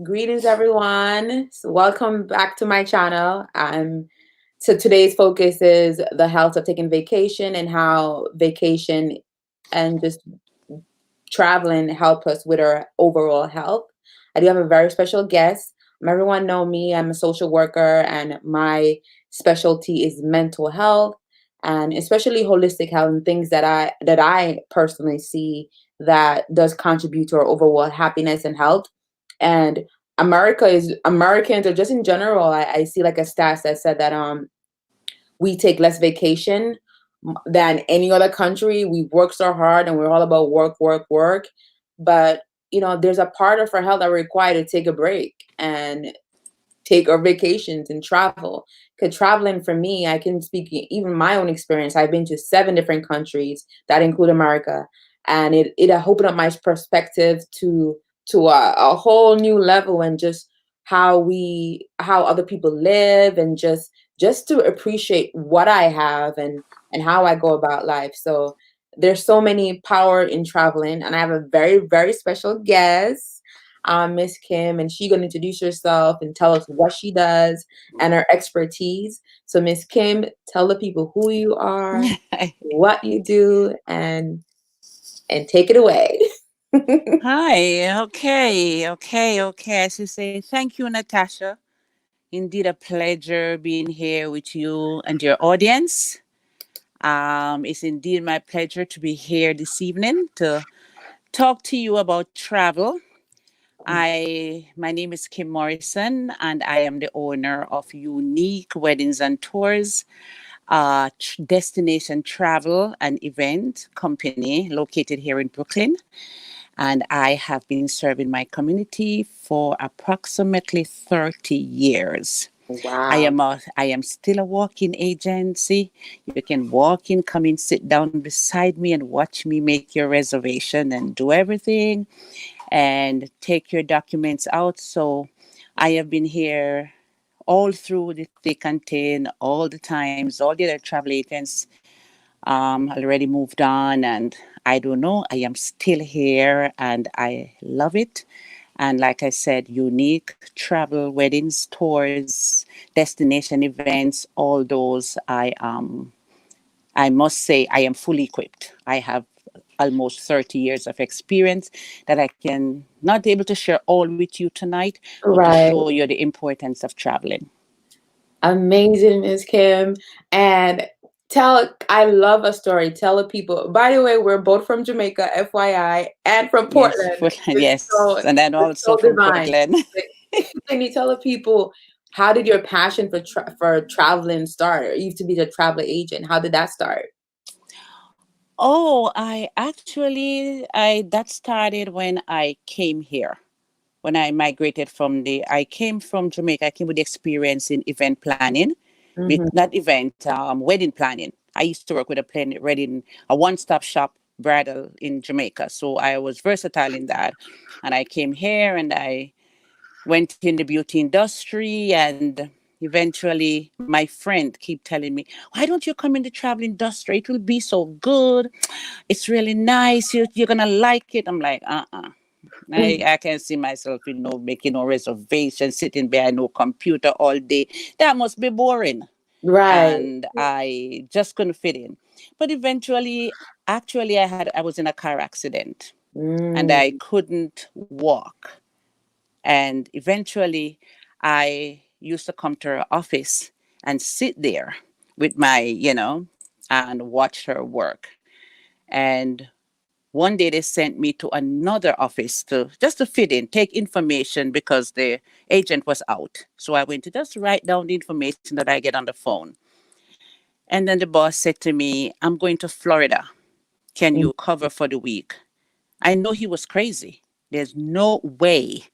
Greetings, everyone. Welcome back to my channel. So today's focus is the health of taking vacation and how vacation and just traveling help us with our overall health. I do have a very special guest. Everyone know me. I'm a social worker, and my specialty is mental health, and especially holistic health and things that I personally see that does contribute to our overall happiness and health. And Americans, or just in general, I see like a stats that said that we take less vacation than any other country. We work so hard and we're all about work, work, work. But there's a part of our health that we require to take a break and take our vacations and travel. Because traveling for me, I can speak even my own experience. I've been to 7 different countries that include America, and it opened up my perspective to a whole new level, and just how other people live, and just to appreciate what I have and how I go about life. So there's so many power in traveling, and I have a very, very special guest, Miss Kim, and she's gonna introduce herself and tell us what she does and her expertise. So Miss Kim, tell the people who you are, what you do, and take it away. Hi. Okay. As you say, thank you, Natasha. Indeed, a pleasure being here with you and your audience. It's indeed my pleasure to be here this evening to talk to you about travel. My name is Kim Morrison, and I am the owner of Unique Weddings and Tours, destination travel and event company located here in Brooklyn. And I have been serving my community for approximately 30 years. Wow. I am still a walk-in agency. You can walk in, come in, sit down beside me and watch me make your reservation and do everything and take your documents out. So I have been here all through the thick and thin, all the times. All the other travel agents already moved on, and I don't know. I am still here, and I love it. And like I said, unique travel, weddings, tours, destination events, all those. I must say, I am fully equipped. I have almost 30 years of experience that I can not able to share all with you tonight, but to Right. show you the importance of traveling. Amazing, Miss Kim. And I love a story. Tell the people. By the way, we're both from Jamaica, FYI, and from Yes, Portland. It's yes, and then it's also so from divine. Portland. Can you tell the people, how did your passion for traveling start? You used to be the travel agent. How did that start? Oh, I that started when I came here. When I migrated I came from Jamaica. I came with experience in event planning, Hmm. not event, wedding planning. I used to work with a one-stop shop bridal in Jamaica. So I was versatile in that, and I came here and I went in the beauty industry, and eventually my friend keep telling me, why don't you come in the travel industry? It will be so good. It's really nice. You're gonna like it. I'm like, I can't see myself, making no reservations, sitting behind no computer all day. That must be boring. Right. And I just couldn't fit in. But eventually, actually, I was in a car accident and Mm. I couldn't walk. And eventually, I used to come to her office and sit there with and watch her work. And one day they sent me to another office to just to fit in, take information because the agent was out. So I went to just write down the information that I get on the phone. And then the boss said to me, I'm going to Florida. Can you cover for the week? I know he was crazy. There's no way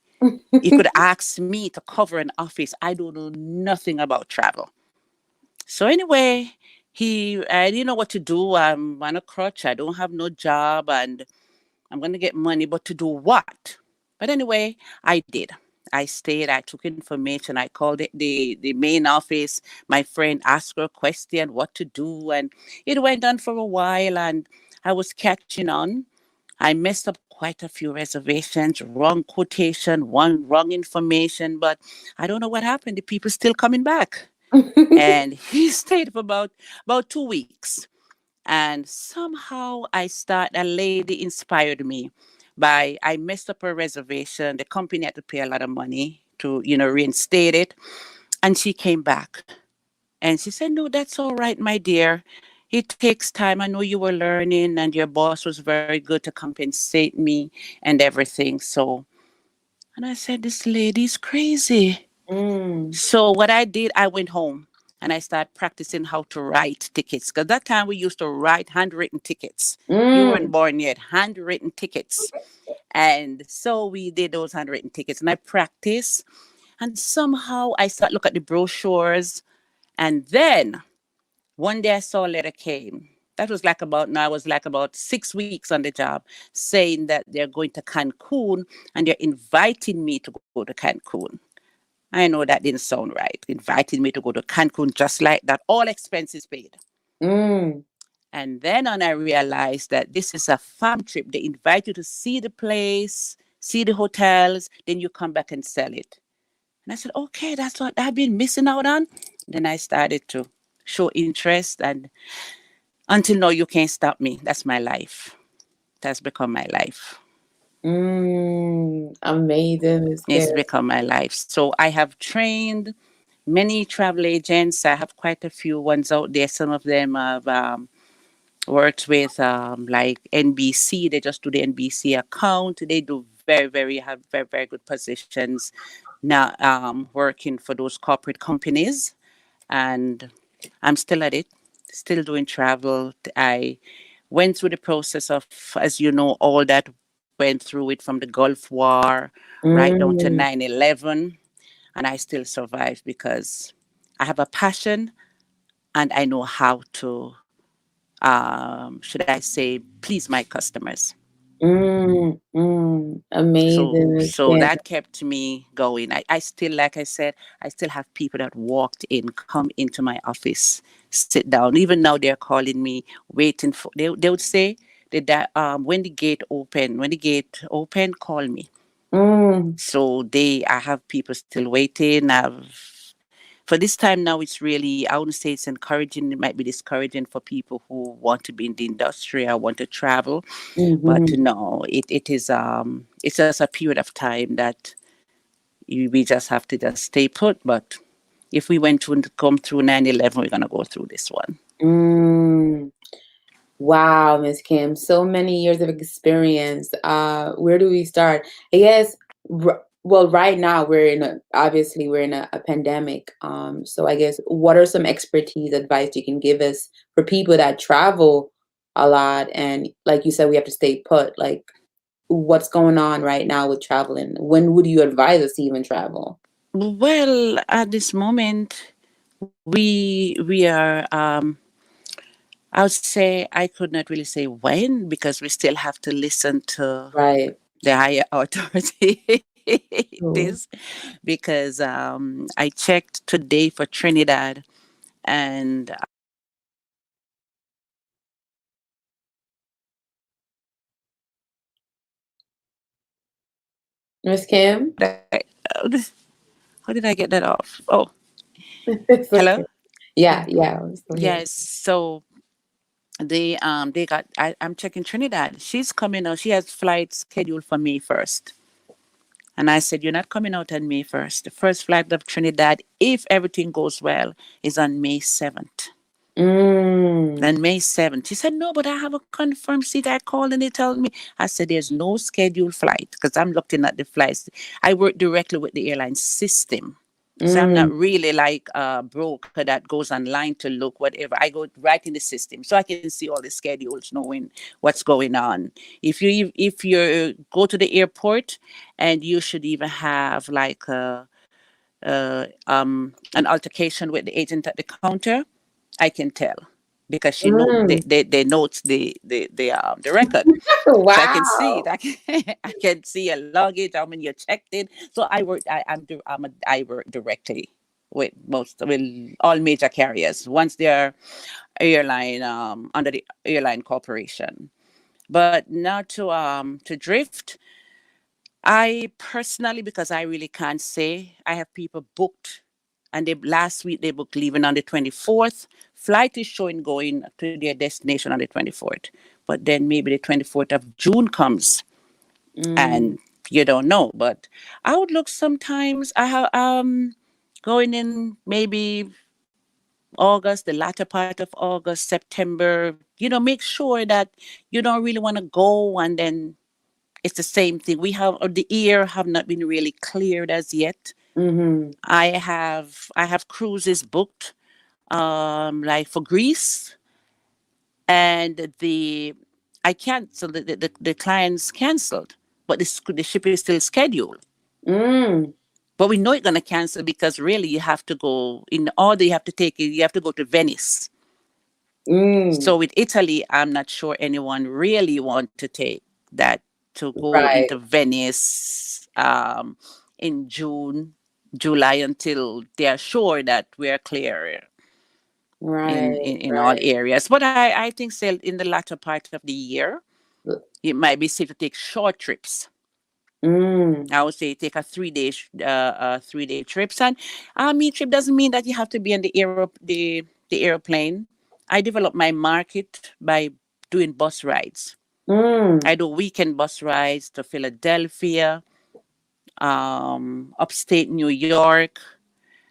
he could ask me to cover an office. I don't know nothing about travel. So anyway, I didn't know what to do. I'm on a crutch. I don't have no job, and I'm going to get money, but to do what? But anyway, I did. I stayed, I took information, I called the main office. My friend asked her a question, what to do. And it went on for a while, and I was catching on. I messed up quite a few reservations, wrong quotation, one wrong information, but I don't know what happened. The people still coming back. And he stayed for about 2 weeks. And somehow a lady inspired me by I messed up a reservation. The company had to pay a lot of money to, reinstate it. And she came back and she said, "No, that's all right, my dear. It takes time. I know you were learning and your boss was very good to compensate me and everything." And I said, "This lady's crazy." Mm, So what I did, I went home and I started practicing how to write tickets. Because that time we used to write handwritten tickets. You weren't mm, born yet, handwritten tickets. And so we did those handwritten tickets and I practiced. And somehow I started look at the brochures. And then one day I saw a letter came. That was like about now I was like about 6 weeks on the job, saying that they're going to Cancun and they're inviting me to go to Cancun. I know that didn't sound right. Invited me to go to Cancun just like that, all expenses paid. mm, And then on I realized that this is a farm trip. They invite you to see the place, see the hotels, then you come back and sell it. And I said, okay, that's what I've been missing out on. Then I started to show interest, and until now you can't stop me. That's my life. That's become my life. amazing, Miss It's Kim. become my life. So I have trained many travel agents. I have quite a few ones out there. Some of them have worked with like NBC. They just do the NBC account. They do have very, very good positions now working for those corporate companies. And I'm still at it, still doing travel. I went through the process of, as you know, all that went through it from the Gulf War right down to Mm, 9/11, and I still survived because I have a passion and I know how to, should I say, please my customers. amazing, Miss So Kim. that kept me going. I still, like I said, I still have people that walked in, come into my office, sit down. Even now they're calling me, waiting for, they would say that when the gate open, call me. Mm, So I have people still waiting. For this time now, it's really, I wouldn't say it's encouraging. It might be discouraging for people who want to be in the industry or want to travel. But mm-hmm, no, it's just a period of time that we just have to just stay put. But if we went to come through 9/11, we're gonna go through this one. mm. Wow, Miss Kim, so many years of experience. Where do we start? I guess, well, right now obviously we're in a pandemic. So I guess what are some expertise advice you can give us for people that travel a lot and like you said, we have to stay put. Like what's going on right now with traveling? When would you advise us to even travel? Well, at this moment, we are. I would say I could not really say when because we still have to listen to Right. the higher authority. It is True. because I checked today for Trinidad and Miss Kim? how did I get that off? Oh, It's hello. okay. Yeah, yeah, I'm still here. Yes. So they got. I'm checking Trinidad. She's coming out. She has flight scheduled for May 1st. And I said, "You're not coming out on May 1st. The first flight of Trinidad, if everything goes well, is on May 7th." Mm, Then May 7th. She said, "No, but I have a confirmed seat. I called and they told me." I said, "There's no scheduled flight because I'm looking at the flights. I work directly with the airline system. So I'm not mm, really like a broker that goes online to look whatever. I go right in the system so I can see all the schedules, knowing what's going on. If you go to the airport, and you should even have like an altercation with the agent at the counter, I can tell because she know mm. they notes the record. So I can see it. Wow. I can see your luggage. How many you checked in. So I work directly with all major carriers once they're airline under the airline corporation. But now to drift, I personally, because I really can't say, I have people booked, and they last week they booked leaving on the 24th. Flight is showing going to their destination on the 24th, but then maybe the 24th of June comes, Mm, and you don't know. But I would look sometimes. I have going in maybe August, the latter part of August, September. Make sure that you don't really want to go, and then it's the same thing. We have the ear have not been really cleared as yet. mm-hmm. I have cruises booked, like for Greece, and the I canceled the clients canceled, but the ship is still scheduled. Mm, But we know it's gonna cancel because really you have to go in order. You have to take it. You have to go to Venice. mm, So with Italy, I'm not sure anyone really want to take that to go right, into Venice in June, July until they are sure that we're clear right, in all right. areas. But I think still in the latter part of the year, it might be safe to take short trips. Mm, I would say take a 3-day trips. And me trip doesn't mean that you have to be on the airplane. I develop my market by doing bus rides. mm, I do weekend bus rides to Philadelphia, upstate New York,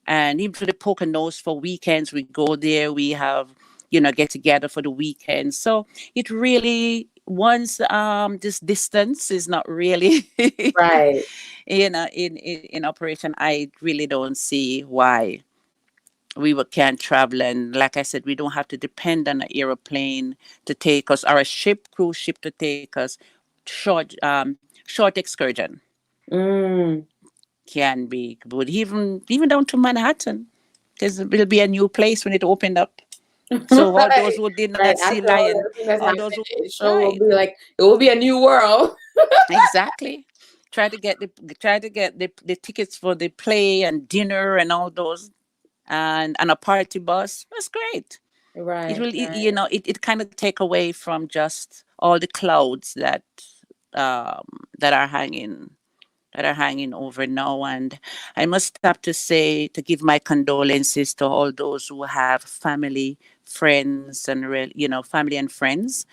and even to the Poconos for weekends. We go there. We have, get together for the weekend. So it really once this distance is not really right. in operation, I really don't see why can't travel. And like I said, we don't have to depend on an aeroplane to take us, or a cruise ship to take us. Short excursion Mm. can be good, even down to Manhattan, because it will be a new place when it opened up. So all those Right, who did not right. see After all Lion, everything that's all those happened, who it sure will right, be like it will be a new world. exactly. Try to get the tickets for the play and dinner and all those, and a party bus. That's great. It Right, will right. it kind of take away from just all the clouds that are hanging over now. And I must stop to say, to give my condolences to all those who have family, friends, and family and friends,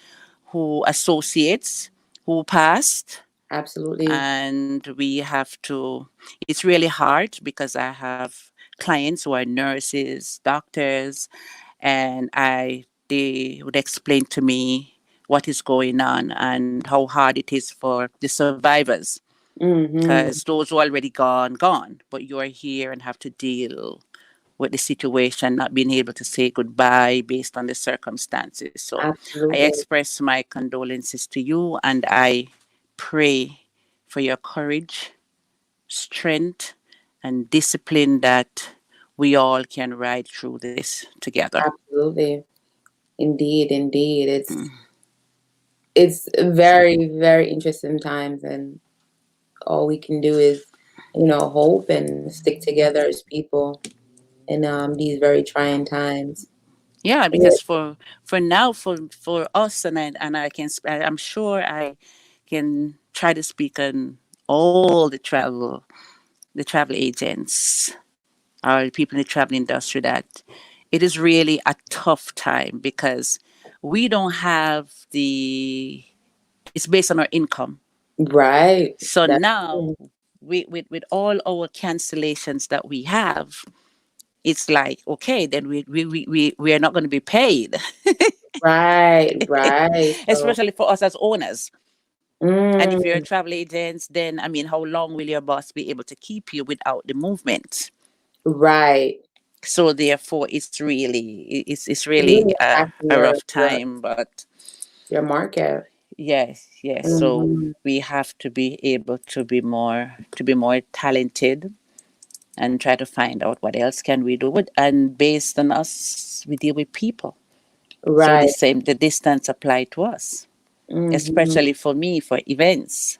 who associates who passed. Absolutely. And we have to, it's really hard because I have clients who are nurses, doctors, and they would explain to me what is going on and how hard it is for the survivors, because Mm-hmm. those who are already gone, but you are here and have to deal with the situation, not being able to say goodbye based on the circumstances. So I Absolutely. express my condolences to you, and I pray for your courage, strength, and discipline, that we all can ride through this together. Absolutely. Indeed, indeed. Mm. It's very, very interesting times, and all we can do is, hope and stick together as people in these very trying times. Yeah, Yeah. because for now, for us, I'm sure I can try to speak on all the travel agents or people in the travel industry, that it is really a tough time because we don't have it's based on our income. Right. So That's now, true. with all our cancellations that we have, it's like, okay, then we are not going to be paid. Right, right. So, Especially for us as owners. And if you're a mm, travel agent, then I mean, how long will your boss be able to keep you without the movement? right. So therefore, it's It's really really impacting a your rough time. But your market. yes, yes. So Mhm. we have to be able to be more talented, and try to find out what else can we do. And based on us, we deal with people. So Right. the distance apply to us, Mhm. especially for me, for events.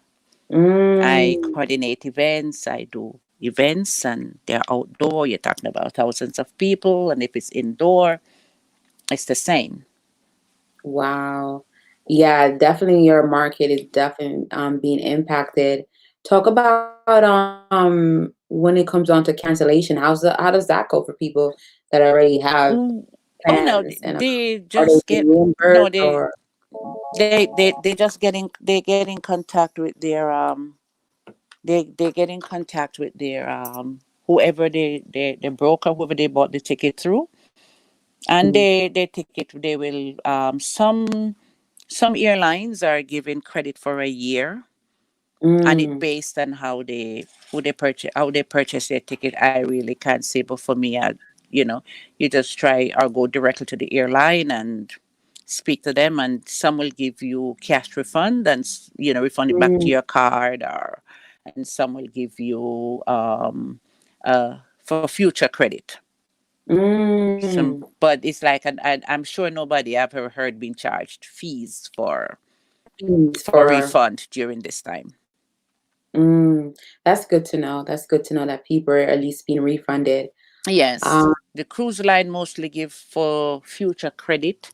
I Mm. coordinate events. I do events, and they're outdoor. You're talking about thousands of people, and if it's indoor, it's the same. Wow. Yeah, definitely your market is definitely being impacted. Talk about when it comes on to cancellation. How does that go for people that already have Mm. Oh no, plans and they are they just being get no, reimbursed or they just get in contact with their they get in contact with their whoever the broker, whoever they bought the ticket through, and mm, they take it. They will some airlines are giving credit for a year, and it mm, based on how they purchase their ticket. I really can't say, but for me, you know, you just try or go directly to the airline and speak to them, and some will give you cash refund and refund it back to mm, your card, or and some will give you for future credit. Some, mm, but it's like I'm sure nobody I've ever heard being charged fees fees for for refund during this time. mm, that's good to know. That's good to know that people are at least being refunded. Yes, Um, the cruise line mostly give for future credit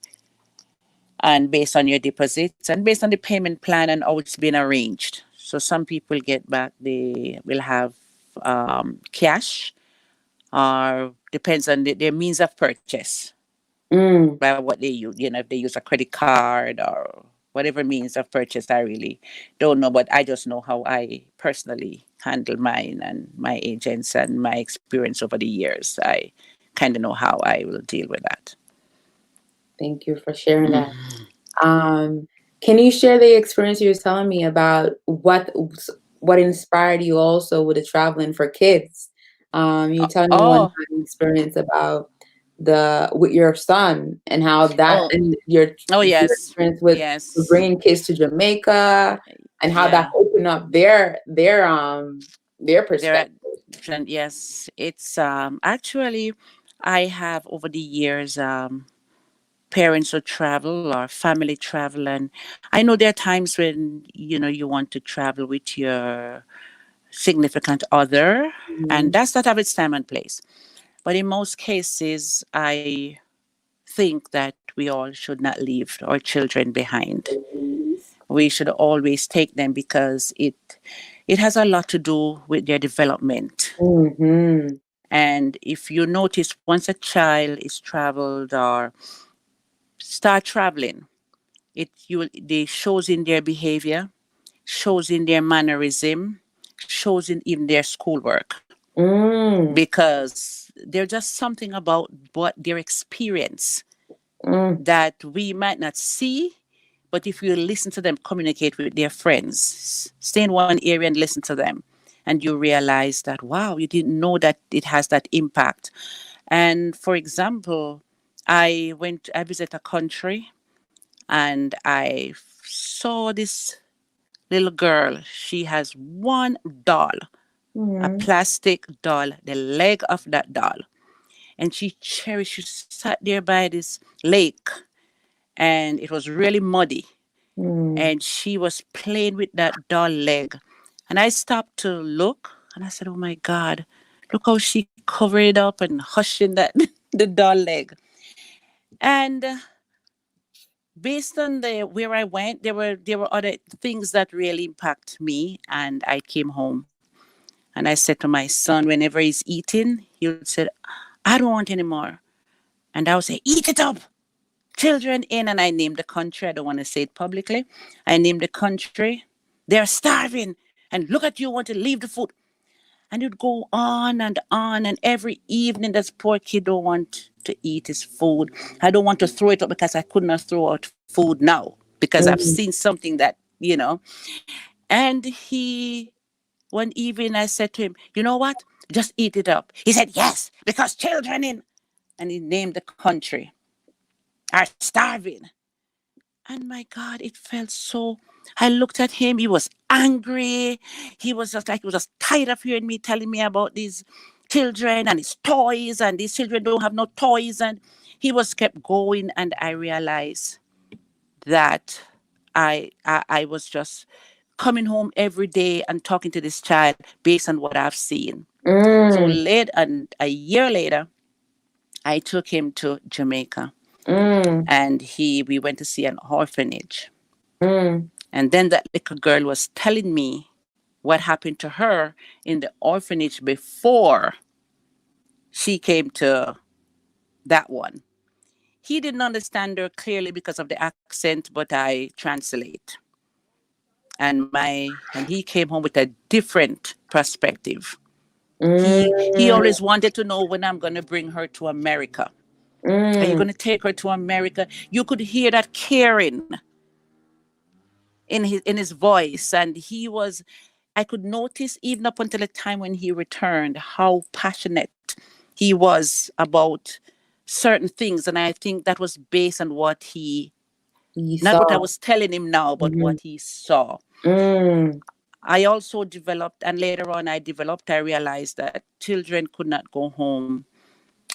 and based on your deposits and based on the payment plan and how it's been arranged. So some people get back, they will have cash or depends on their means of purchase mm, by what they use. If they use a credit card or whatever means of purchase, I really don't know, but I just know how I personally handle mine and my agents and my experience over the years. I kind of know how I will deal with that. thank you for sharing that. Mhm. Um, can you share the experience you were telling me about what inspired you also with the traveling for kids? You telling me one Oh, time experience about the with your son and how that oh, and oh, your yes, experience with yes, bringing kids to Jamaica and how that yeah. opened up their There are perspective. different. Yes, it's actually I have over the years parents who travel or family travel, and I know there are times when you want to travel with your significant other, and Mhm. that's not have its time and place. But in most cases, I think that we all should not leave our children behind. We should always take them because it has a lot to do with their development. Mhm. And if you notice, once a child is traveled or start traveling, they shows in their behavior, shows in their mannerism, shows in even their schoolwork, Mm, because there's just something about what their experience mm, that we might not see. But if you listen to them communicate with their friends, stay in one area and listen to them, and you realize that, wow, you didn't know that it has that impact. And for example, I visited a country and I saw this little girl. She has one doll, a mhm, plastic doll, the leg of that doll. And she cherished, she sat there by this lake and it was really muddy. mm, And she was playing with that doll leg. And I stopped to look and I said, oh my God, look how she covered it up and hushing that the doll leg. And based on the where I went, there were other things that really impact me. And I came home and I said to my son, whenever he's eating, he would say, I don't want any more. And I would say, eat it up. Children in, and I named the country. I don't want to say it publicly. I named the country. They're starving. And look at you, want to leave the food. And you'd go on and on. And every evening, this poor kid don't want to eat his food. I don't want to throw it up because I could not throw out food now because I've mm, seen something that. And one evening, I said to him, you know what? Just eat it up. He said, yes, because children in. And he named the country are starving. And my God, it felt so. I looked at him. He was angry. He was just like, he was just tired of hearing me telling me about these children and his toys, and these children don't have no toys. And he was kept going. And I realized that I was just coming home every day and talking to this child based on what I've seen. So mm, late, and a year later, I took him to Jamaica, mm, and we went to see an orphanage. Mm. And then that little girl was telling me what happened to her in the orphanage before she came to that one. He didn't understand her clearly because of the accent, but I translate. And he came home with a different perspective. He Mm. always wanted to know when I'm gonna bring her to America. Are you Mm. gonna take her to America? You could hear that caring in his voice, and he was. I could notice even up until the time when he returned how passionate he was about certain things, and I think that was based on what he, You not what I saw. was telling him now, but Mhm. what he saw. Mm. I also developed, and later on I realized that children could not go home.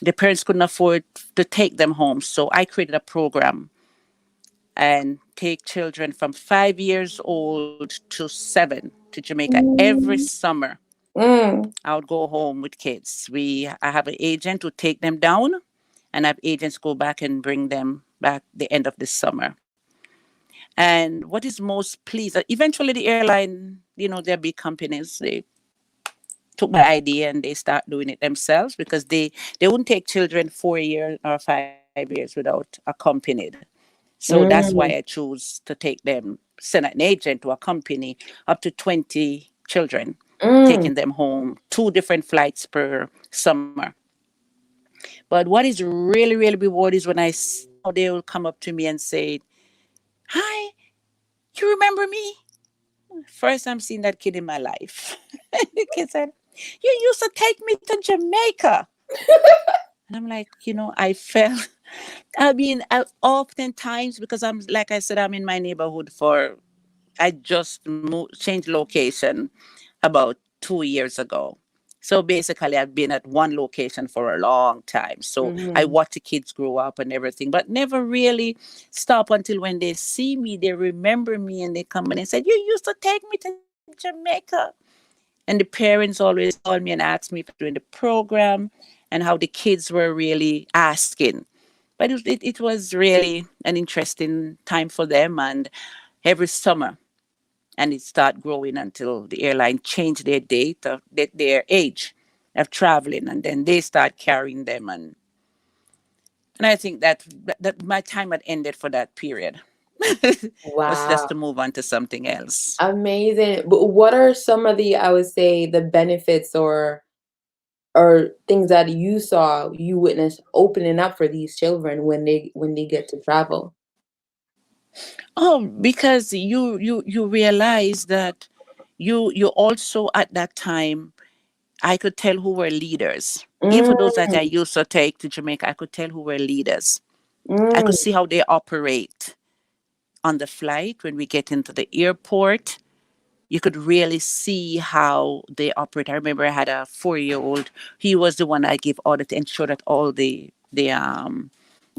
The parents couldn't afford to take them home. So I created a program and take children from 5 years old to 7 to Jamaica every Mm. summer. Mm. I would go home with kids. I have an agent who take them down, and I have agents go back and bring them back the end of the summer. And what is most pleased, eventually the airline, they're big companies. They took my idea and they start doing it themselves because they wouldn't take children 4 years or 5 years without accompanied. So that's why I Mm. choose to take them, send an agent to accompany up to 20 children, Mm. taking them home, 2 different flights per summer. But what is really, really rewarding is when now they will come up to me and say, "Hi, you remember me?" First time seeing that kid in my life. The kid said, "You used to take me to Jamaica." And I'm like, I felt, I mean, oftentimes, because like I said, I'm in my neighborhood I just changed location about 2 years ago. So basically, I've been at one location for a long time. So I Mhm. watch the kids grow up and everything, but never really stop until when they see me, they remember me and they come in and said, "You used to take me to Jamaica." And the parents always call me and ask me if I'm doing the program and how the kids were really asking. But it was really an interesting time for them. And every summer, and it started growing until the airline changed their date of their age of traveling, and then they start carrying them. And I think that my time had ended for that period. Was just Wow. to move on to something else. Amazing. But what are some of the, I would say, the benefits or things that you saw, you witnessed opening up for these children when they get to travel? Oh, because you realize that you also at that time I could tell who were leaders. Even for those that I Mm. used to take to Jamaica, I could tell who were leaders. I could Mm. see how they operate on the flight when we get into the airport. You could really see how they operate. I remember I had a 4 year old. He was the one I gave order to ensure that all the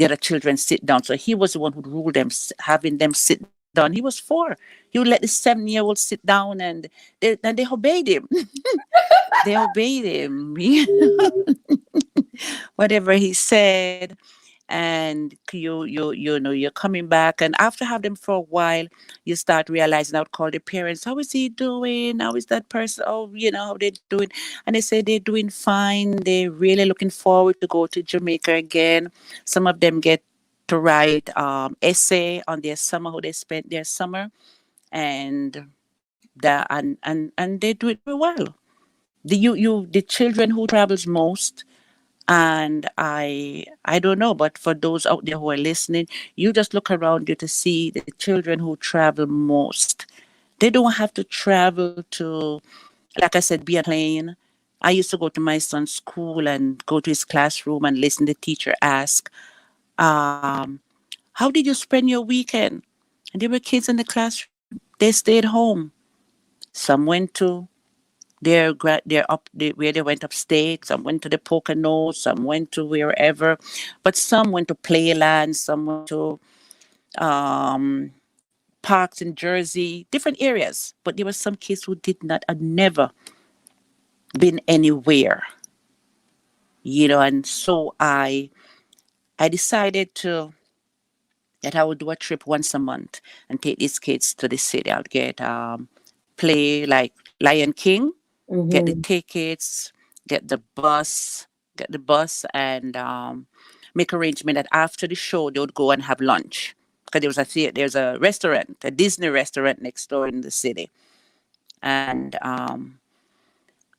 other children sit down. So he was the one who ruled them, having them sit down. He was 4. He would let the 7 year old sit down, and they obeyed him. They obeyed him. Whatever he said. And you're coming back, and after have them for a while, you start realizing. I would call the parents, "How is he doing? How is that person? Oh, how they doing?" And they say they're doing fine. They're really looking forward to go to Jamaica again. Some of them get to write essay on their summer, how they spent their summer, and and they do it very well. The children who travels most, and I don't know, but for those out there who are listening, you just look around you to see the children who travel most. They don't have to travel to, like I said, be a plane. I used to go to my son's school and go to his classroom and listen to the teacher ask, um, "How did you spend your weekend?" And there were kids in the classroom. They stayed home. Some went to where they went upstate. Some went to the Poconos. Some went to wherever, but some went to Playland. Some went to um, parks in Jersey, different areas. But there were some kids who did not, had never been anywhere, And so I decided to that I would do a trip once a month and take these kids to the city. I'd get play like Lion King, get the Mm-hmm. tickets, get the bus, and make arrangement that after the show they would go and have lunch because there's a restaurant, a Disney restaurant next door in the city, and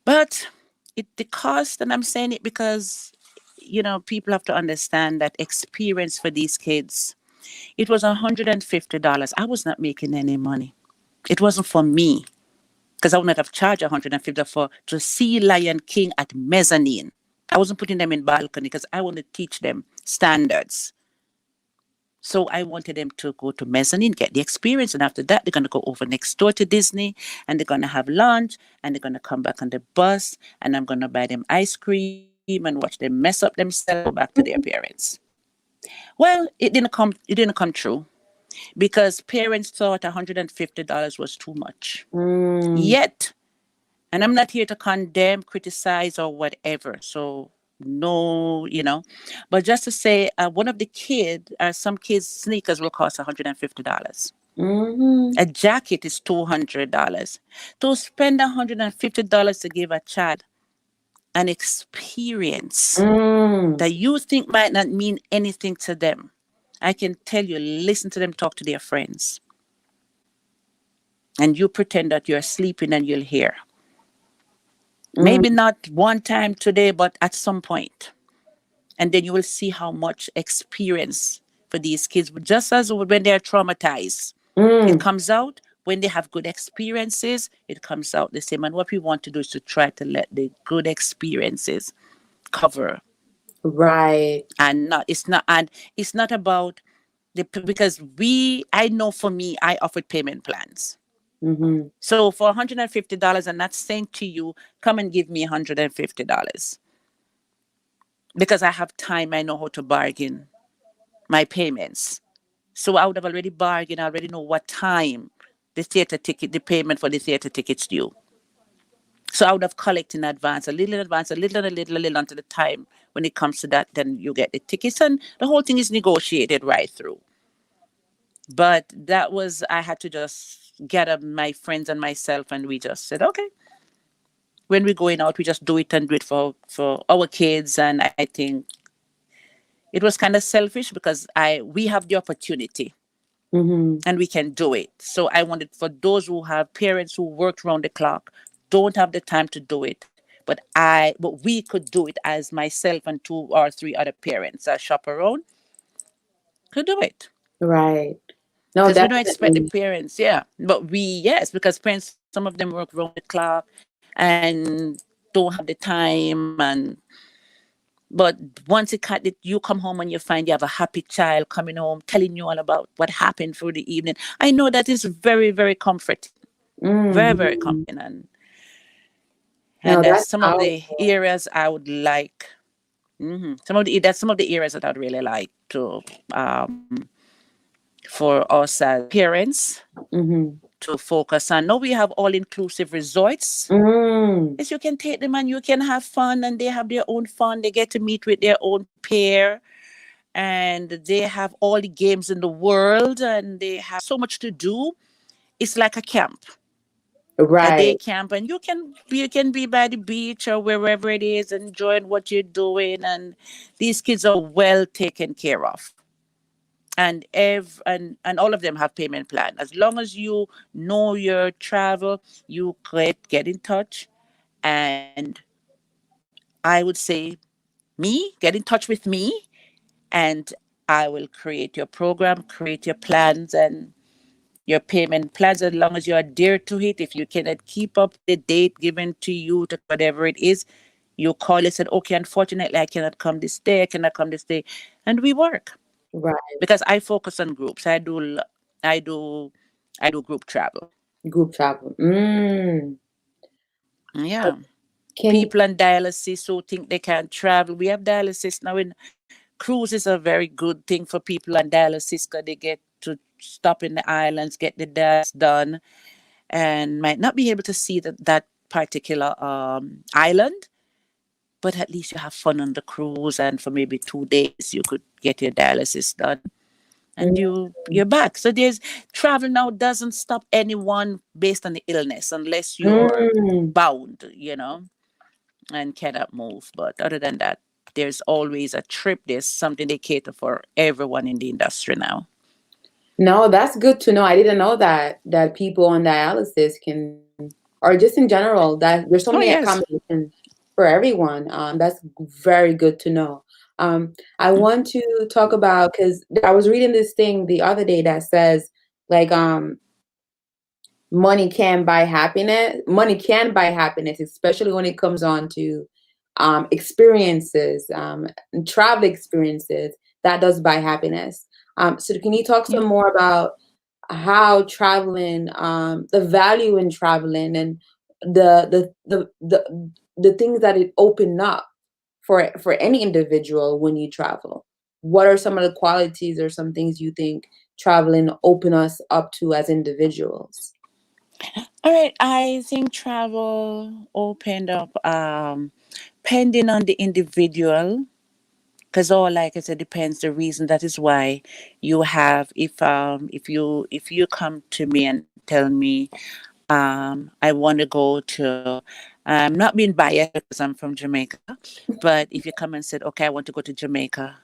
but the cost, and I'm saying it because people have to understand that experience for these kids. It was $150. I was not making any money. It wasn't for me because I would not have charged $150 for to see Lion King at mezzanine. I wasn't putting them in balcony because I want to teach them standards. So I wanted them to go to mezzanine, get the experience, and after that they're gonna go over next door to Disney and they're gonna have lunch and they're gonna come back on the bus and I'm gonna buy them ice cream and watch them mess up themselves, go back to their parents. Well, it didn't come true because parents thought $150 was too much. Mm. Yet, and I'm not here to condemn, criticize, or whatever. So no, but just to say, one of the some kids' sneakers will cost $150. Mm-hmm. A jacket is $200. To spend $150 to give a child an experience Mm. that you think might not mean anything to them, I can tell you, listen to them talk to their friends. And you pretend that you're sleeping and you'll hear. Mm. Maybe not one time today, but at some point. And then you will see how much experience for these kids, just as when they're traumatized, it Mm. comes out. When they have good experiences, it comes out the same. And what we want to do is to try to let the good experiences cover. Right. And it's not about because I know for me, I offered payment plans. Mm-hmm. So for $150, I'm not saying to you, come and give me $150 because I have time. I know how to bargain my payments. So I would have already bargained. I already know what time the payment for the theater tickets due. So I would have collected in advance, a little in advance, a little until the time when it comes to that, then you get the tickets. And the whole thing is negotiated right through. But I had to just gather my friends and myself, and we just said, okay, when we're going out, we just do it and do it for our kids. And I think it was kind of selfish because we have the opportunity Mm-hmm. and we can do it. So I wanted for those who have parents who work round the clock, don't have the time to do it. But we could do it as myself and two or three other parents, a chaperone, could do it. Right. No, Because we don't expect the definitely. parents, yeah. But yes, because parents, some of them work round the clock and don't have the time. But once you come home and you find you have a happy child coming home, telling you all about what happened through the evening, I know that is very, very comforting, very, very Mm-hmm. comforting. And No, that's that's some of the powerful. areas I would like. That's some of the areas that I'd really like to for us as parents Mm-hmm. to focus on. Now we have all inclusive resorts. Mm. Yes, you can take them and you can have fun, and they have their own fun. They get to meet with their own peer, and they have all the games in the world, and they have so much to do. It's like a camp, a day Right. camp, and you can be by the beach or wherever it is, enjoying what you're doing, and these kids are well taken care of. And all of them have payment plan. As long as you know your travel, you get in touch, and I would say get in touch with me, and I will create your program, create your plans and your payment plans as long as you adhere to it. If you cannot keep up the date given to you to whatever it is, you call and said, okay, unfortunately, I cannot come this day, I cannot come this day. And we work Right. because I focus on groups. I do, I do group travel. Group travel. Mm. Yeah. Can People on dialysis who think they can't travel. We have dialysis now in cruise is a very good thing for people on dialysis because they get to stop in the islands, get the dialysis done, and might not be able to see that particular island, but at least you have fun on the cruise, and for maybe 2 days you could get your dialysis done. and you're back. So there's travel now doesn't stop anyone based on the illness unless you're Mm. bound, and cannot move. But other than that, there's always a trip. There's something they cater for everyone in the industry now. No, that's good to know. I didn't know that people on dialysis can, or just in general, that there's so many Oh yes. accommodations for everyone. That's very good to know. I want to talk about, because I was reading this thing the other day that says, like, money can buy happiness. Money can buy happiness, especially when it comes on to experiences, and travel experiences. That does buy happiness. So can you talk Yeah. some more about how traveling, the value in traveling, and the things that it opened up for any individual when you travel? What are some of the qualities or some things you think traveling open us up to as individuals? All right. I think travel opened up, pending on the individual, because all, like I said, depends the reason. That is why you have, if you come to me and tell me, I want to go to, I'm not being biased because I'm from Jamaica, but if you come and said, okay, I want to go to Jamaica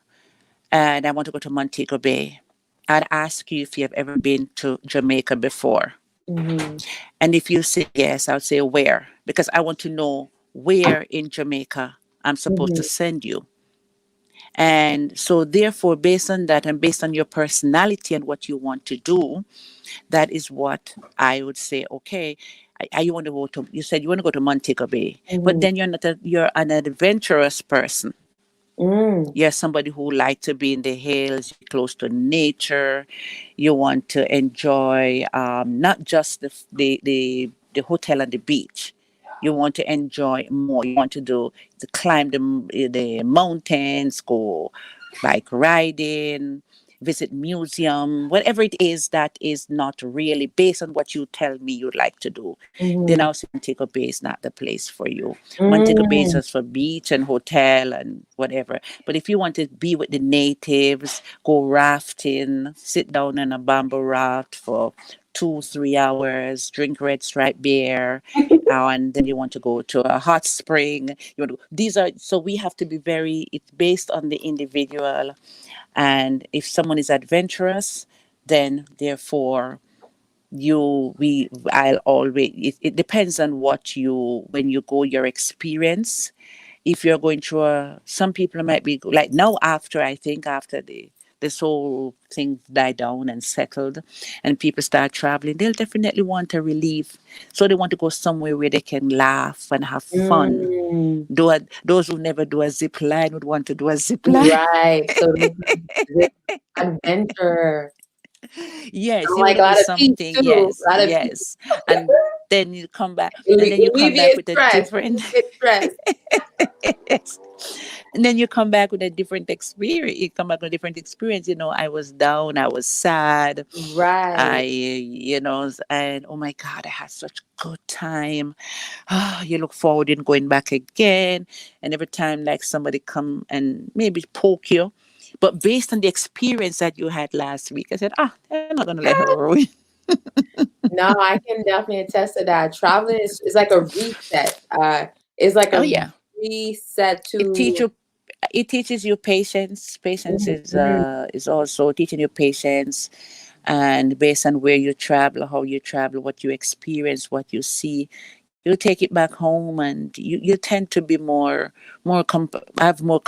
and I want to go to Montego Bay, I'd ask you if you have ever been to Jamaica before. Mhm. And if you say yes, I would say where, because I want to know where in Jamaica I'm supposed to Mhm. send you. And so, therefore, based on that and based on your personality and what you want to do, that is what I would say. Okay, you want to go to? You said you want to go to Montego Bay, but Mhm. then you're an adventurous person. Mm. You're somebody who like to be in the hills, you're close to nature. You want to enjoy, not just the hotel and the beach. You want to enjoy more. You want to climb the mountains, go bike riding, visit museum, whatever it is that is not really based on what you tell me you'd like to do. Then Mhm. I'll say Montego Bay is not the place for you. Montego Bay is Mm. just for beach and hotel and whatever. But if you want to be with the natives, go rafting, sit down in a bamboo raft for 2 3 hours, drink red stripe beer, and then you want to go to a hot spring. These are, so we have to be very. It's based on the individual, and if someone is adventurous, then therefore I'll always, it depends on what you, when you go, your experience. If you're going through some people might be like now, after, I think after this whole thing died down and settled and people start traveling, they'll definitely want a relief. So they want to go somewhere where they can laugh and have fun. Mm. Those who never do a zip line would want to do a zip line. Right. So this adventure. Yes, I you want like to a do lot of peace something. too. Yes, A lot of peace. yes. And then you come back, and then you come back Alleviate with a stress. different. Alleviate stress. Yes. And then you come back with a different experience. You come back with a different experience. I was down, I was sad. Right. And oh my God, I had such good time. You look forward in going back again. And every time like somebody come and maybe poke you. But based on the experience that you had last week, I said, they're not gonna let her ruin. No, I can definitely attest to that. Traveling is like a reset. It's like Oh a yeah. reset It teach to. you it teaches you patience. Patience Mhm. is also teaching you patience, and based on where you travel, how you travel, what you experience, what you see, you take it back home, and you tend to be have more compassion. Have more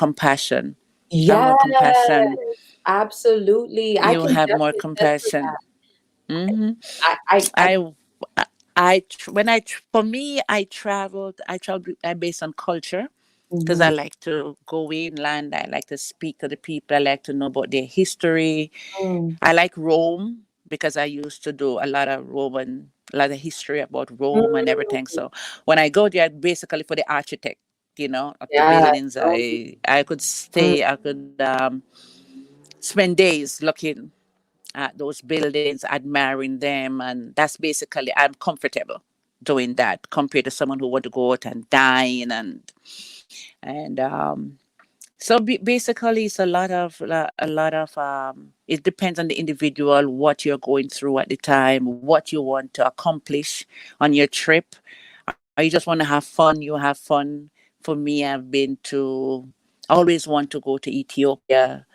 Yes, compassion. absolutely. I You can have more definitely attest to compassion. hmm that. I for me, I based on culture, because I Mhm. like to go inland. I like to speak to the people. I like to know about their history. Mm. I like Rome because I used to do a lot of history about Rome and everything. Mm. So when I go there, basically for the architect, of the Yes. buildings, I could Mm. stay. I could spend days looking at those buildings, admiring them, and that's basically, I'm comfortable doing that compared to someone who want to go out and dine and So basically, it's a lot of it depends on the individual, what you're going through at the time, what you want to accomplish on your trip. Or you just want to have fun, you have fun. For me, I've been to, I always want to go to Ethiopia.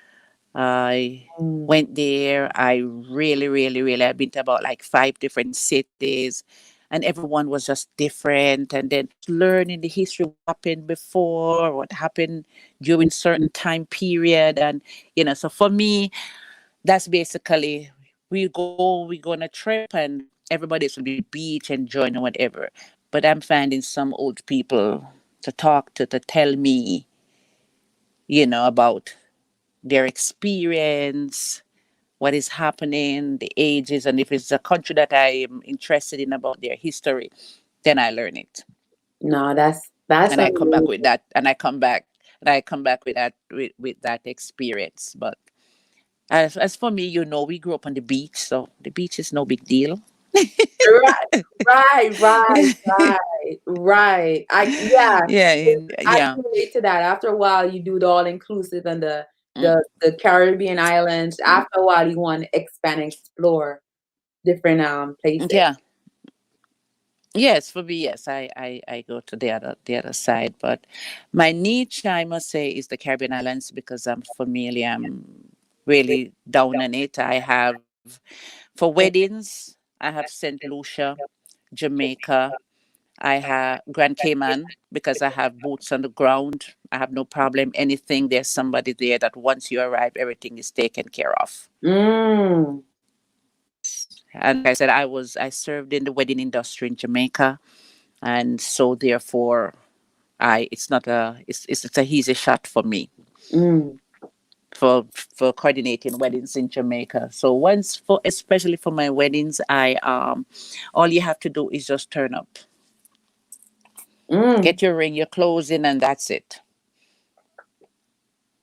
I Mm. went there. I really, really, really, I've been to about like five different cities, and everyone was just different. And then just learning the history, what happened before, what happened during certain time period. And, so for me, that's basically, we go on a trip and everybody's on the beach enjoying or whatever. But I'm finding some old people to talk to tell me, about their experience, what is happening, the ages, and if it's a country that I am interested in about their history, then I learn it. No, that's And I come back with amazing. that and I come back with that experience. But as for me, we grew up on the beach, so the beach is no big deal. Right, right, right, right, right. Yeah, Yeah, I yeah. can relate to that. After a while, you do the all inclusive and the Mm, the Caribbean islands. After a while, you want to expand and explore different places. yeah. Yes, for me, yes, I go to the other side, but my niche, I must say, is the Caribbean islands because I'm familiar. I'm really down on it. I have for weddings, I have Saint Lucia, Jamaica. I have Grand Cayman because I have boots on the ground. I have no problem. Anything, there's somebody there that once you arrive, everything is taken care of. Mm, And like I said, I served in the wedding industry in Jamaica, and so therefore I it's not a it's a easy shot for me mm, for coordinating weddings in Jamaica. So once for especially for my weddings, I all you have to do is just turn up, mm. get your ring, your clothes in, and that's it.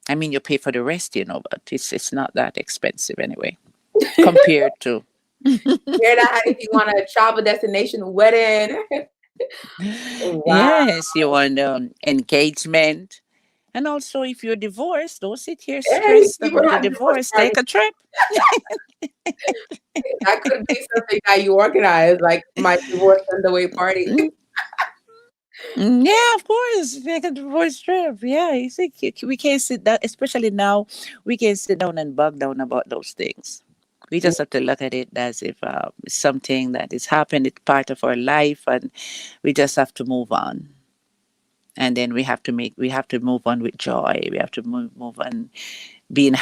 I mean, you pay for the rest, but it's not that expensive anyway compared to. Hear that? If you want a travel destination wedding, wow. Yes, you want engagement. And also, if you're divorced, don't sit here Hey, stressed people about the have divorce divorce. parties. Take a trip. That could be something that you organize, like my divorce underway party. Mm, yeah, of course. Take a divorce trip. Yeah, you see, we can't sit down, especially now, we can sit down and bug down about those things. We just have to look at it as if it's something that is happened, it's part of our life, and we just have to move on. And then we have to move on with joy. We have to move on being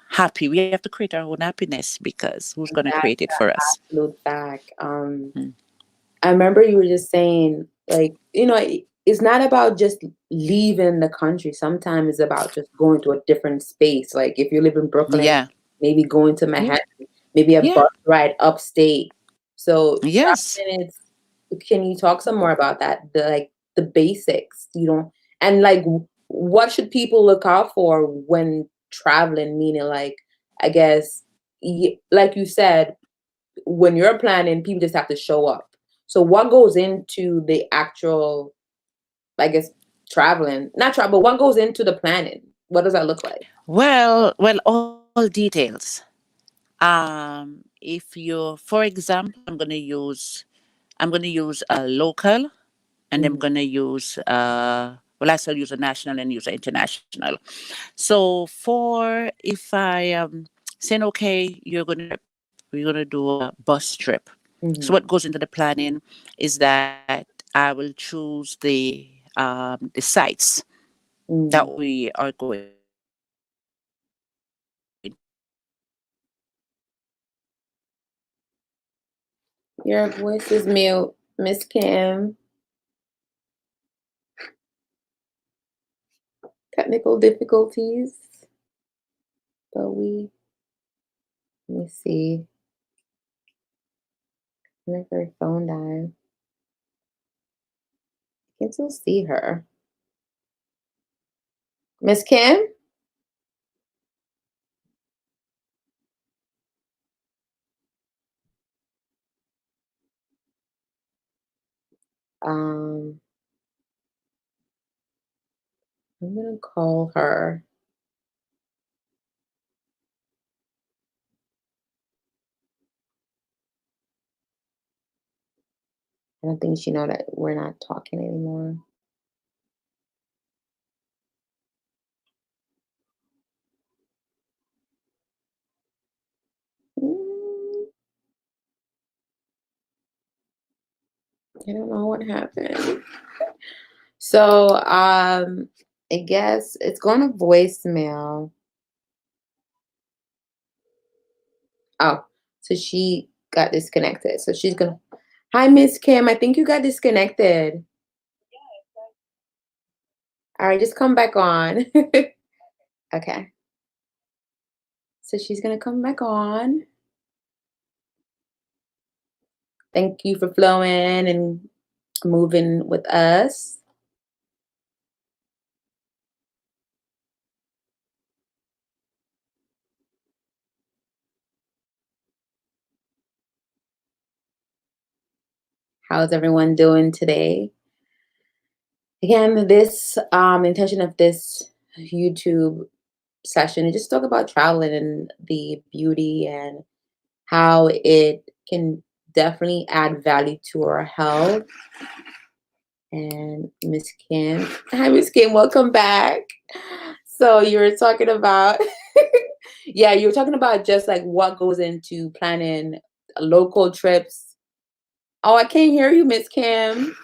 happy. We have to create our own happiness because who's going to create That's it for us? absolute fact. Mm. I remember you were just saying, like, it's not about just leaving the country. Sometimes it's about just going to a different space. Like if you live in Brooklyn, Yeah. maybe going to Yeah. Manhattan, maybe a Yeah. bus ride upstate. So Yes. traveling is, can you talk some more about that? The basics, and like what should people look out for when traveling? Meaning, like, I guess, like you said, when you're planning, people just have to show up. So what goes into the actual, I guess, traveling? Not travel, but what goes into the planning? What does that look like? Well, all details. If you, for example, I'm gonna use a local, and I'm Mhm, gonna use well, I still use a national and use an international. So for if I saying okay, we're gonna do a bus trip. So what mhm, goes into the planning is that I will choose the sites that mhm. we are going to visit. Your voice is mute, Miss Kim. Technical difficulties, but let me see. Let her phone died. I can still see her. Miss Kim? Um, I'm gonna call her. I don't think she know that we're not talking anymore. Mm, I don't know what happened. So, I guess it's going to voicemail. Oh, so she got disconnected. So she's gonna. Hi, Miss Kim. I think you got disconnected. All right, just come back on. Okay. So she's gonna come back on. Thank you for flowing and moving with us. How's everyone doing today? Again, this intention of this YouTube session is just talk about traveling and the beauty and how it can definitely add value to our health. And Miss Kim, hi Miss Kim, welcome back. So you were talking about, yeah, you were talking about just like what goes into planning local trips. Oh, I can't hear you, Miss Kim.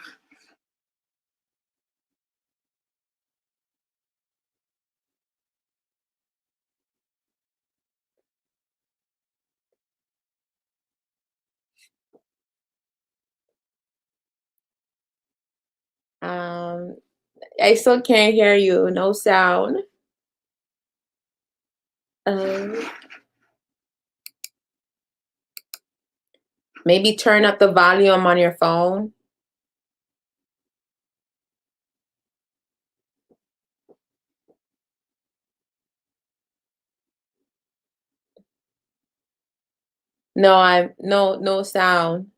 Um, I still can't hear you. No sound. Um, maybe turn up the volume on your phone. No, I'm no sound.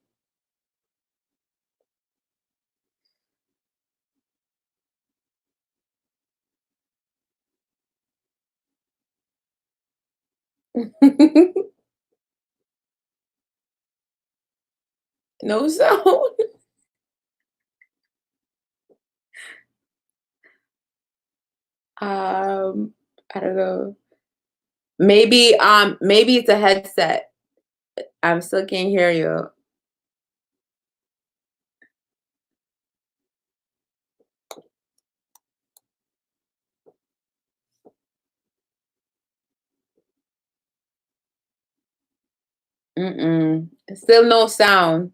No sound. Um, I don't know. Maybe it's a headset. I'm still can't hear you. Mm-mm. Still no sound.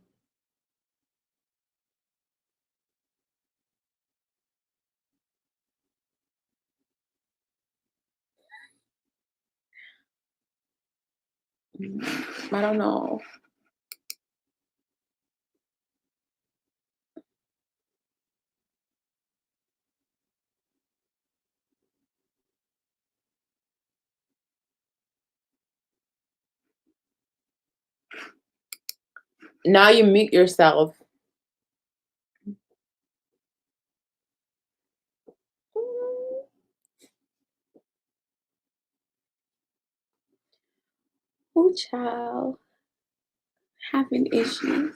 I don't know. Now you mute yourself. Oh, child, having issues.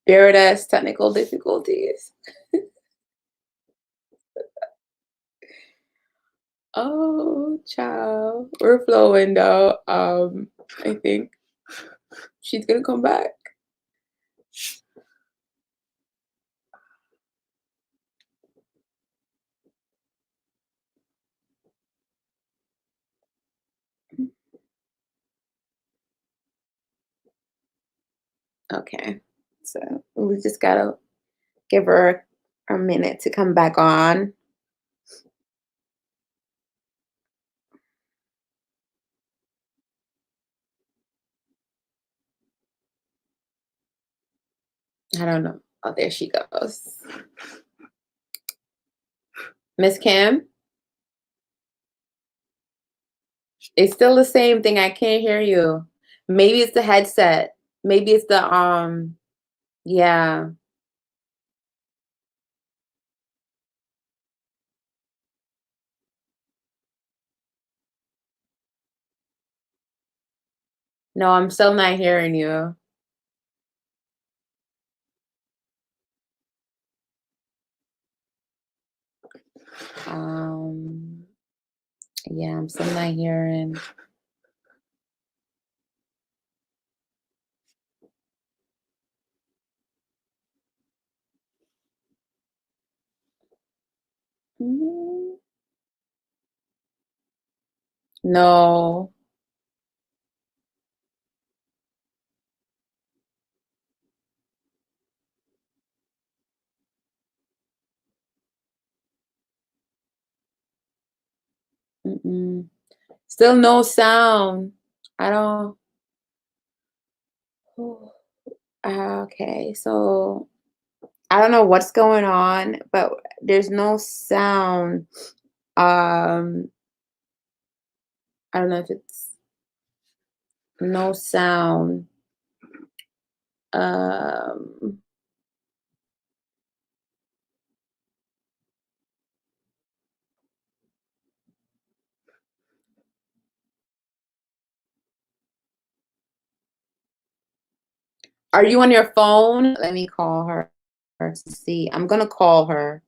Paradise technical difficulties. Oh, child, we're flowing though. I think she's gonna come back. Okay, so we just gotta give her a minute to come back on. I don't know. Oh, there she goes. Miss Kim, it's still the same thing. I can't hear you. Maybe it's the headset. Maybe it's the yeah. No, I'm still not hearing you. Um, yeah, I'm still not hearing. Mm, no. Mm-mm. Still no sound. I don't. Okay, so I don't know what's going on, but there's no sound. Um, I don't know if it's no sound. Um, are you on your phone? Let me call her to see. I'm gonna call her.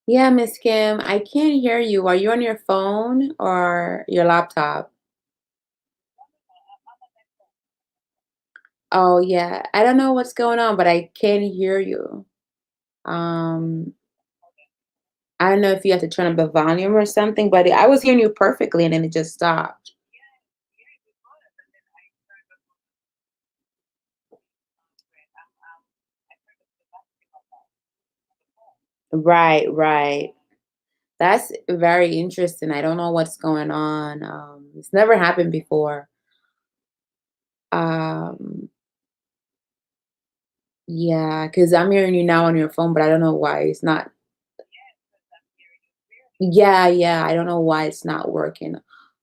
Yeah, Miss Kim, I can't hear you. Are you on your phone or your laptop? Oh yeah, I don't know what's going on, but I can hear you. Um, I don't know if you have to turn up the volume or something, but I was hearing you perfectly and then it just stopped. Right, right. That's very interesting. I don't know what's going on. It's never happened before. Um, yeah, because I'm hearing you now on your phone, but I don't know why it's not. Yeah, yeah, I don't know why it's not working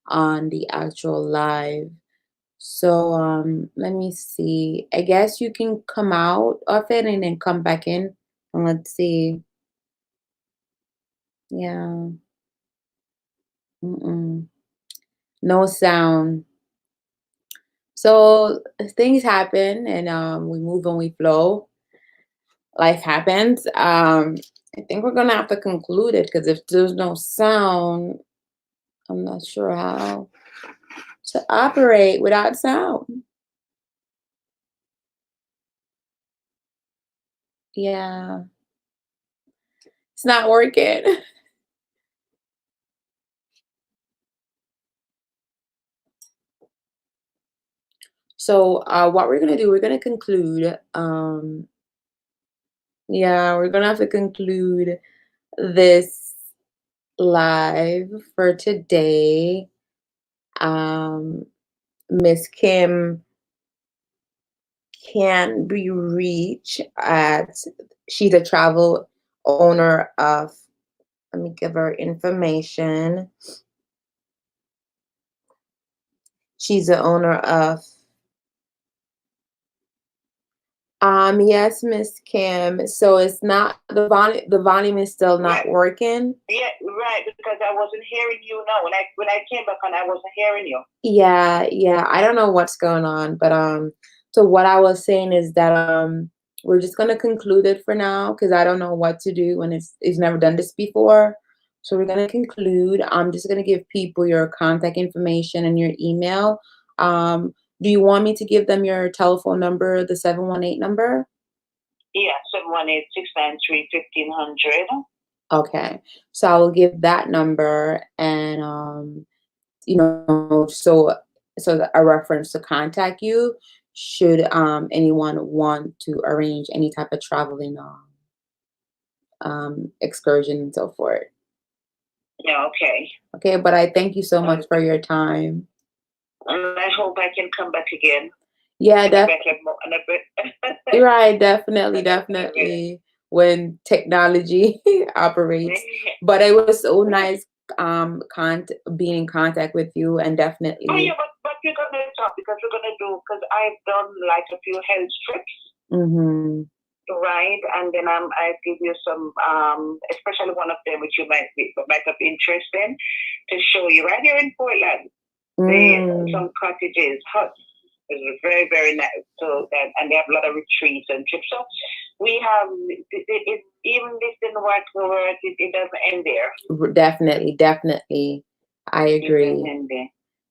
on the actual live. So, let me see. I guess you can come out of it and then come back in. And let's see. Yeah. Mm-mm. No sound. So things happen and we move and we flow. Life happens. I think we're gonna have to conclude it because if there's no sound, I'm not sure how to operate without sound. Yeah, it's not working. So what we're gonna do, we're gonna conclude. Yeah, we're gonna have to conclude this live for today. Um, Miss Kim can be reached at, she's a travel owner of, let me give her information. She's the owner of, yes, Miss Kim. So it's not the volume is still not Right. working. Yeah, right. Because I wasn't hearing you. No, when I came back on, I wasn't hearing you. Yeah, yeah. I don't know what's going on, but so what I was saying is that we're just gonna conclude it for now because I don't know what to do when it's never done this before. So we're gonna conclude. I'm just gonna give people your contact information and your email. Do you want me to give them your telephone number, the 718 number? Yeah, 718-693-1500. Okay. So I will give that number and so that a reference to contact you should anyone want to arrange any type of traveling excursion and so forth. Yeah, okay. Okay, but I thank you so much for your time. And I hope I can come back again. Yeah, And a better, and a bit. right, definitely, definitely when technology operates. But it was so nice being in contact with you and Oh definitely yeah, but we're gonna talk because we're gonna do because I've done like a few health trips. Mm-hmm. right? And then I give you some, especially one of them which you might have interest in, to show you right here in Portland. Some cottages, huts. It's very, very nice. So and they have a lot of retreats and trips. So we have even this didn't work, it doesn't end there. Definitely. I agree.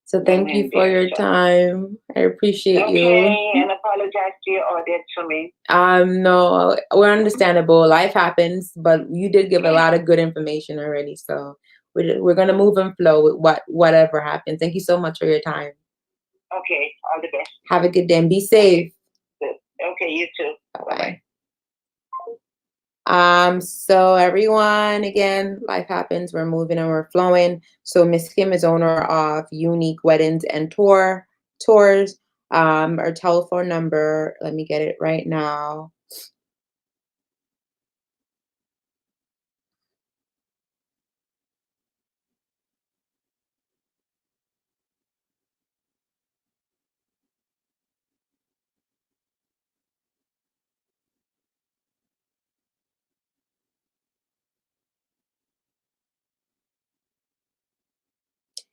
So thank you for your time. I appreciate you. Okay, and apologize to your audience for me. No, we're understandable. Life happens, but you did give a lot of good information already. So we're gonna move and flow with whatever happens. Thank you so much for your time. Okay, all the best. Have a good day and be safe. Okay, you too. Bye-bye. So everyone, again, life happens. We're moving and we're flowing. So Miss Kim is owner of Unique Weddings and Tours. Our telephone number, let me get it right now.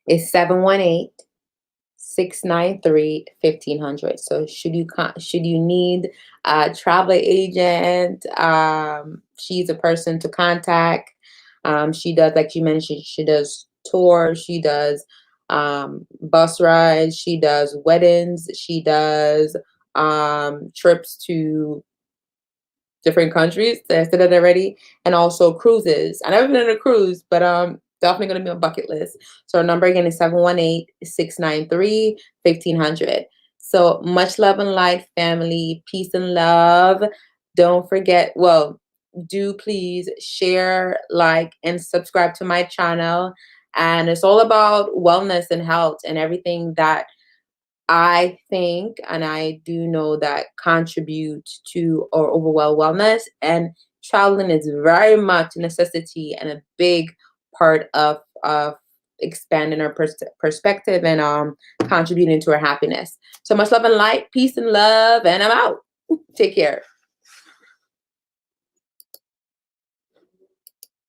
It's 718-693-1500. So should you need a travel agent, she's a person to contact. She does, like you mentioned, she does tours, she does bus rides, she does weddings, she does trips to different countries. I said that already, and also cruises. I never been on a cruise, but definitely gonna be on bucket list. So our number again is 718-693-1500. So much love and light, family, peace and love. Don't forget, well, do please share, like, and subscribe to my channel. And it's all about wellness and health and everything that I think, and I do know, that contribute to our overall wellness. And traveling is very much a necessity and a big part of expanding our perspective and contributing to our happiness. So much love and light, peace and love, and I'm out. Take care.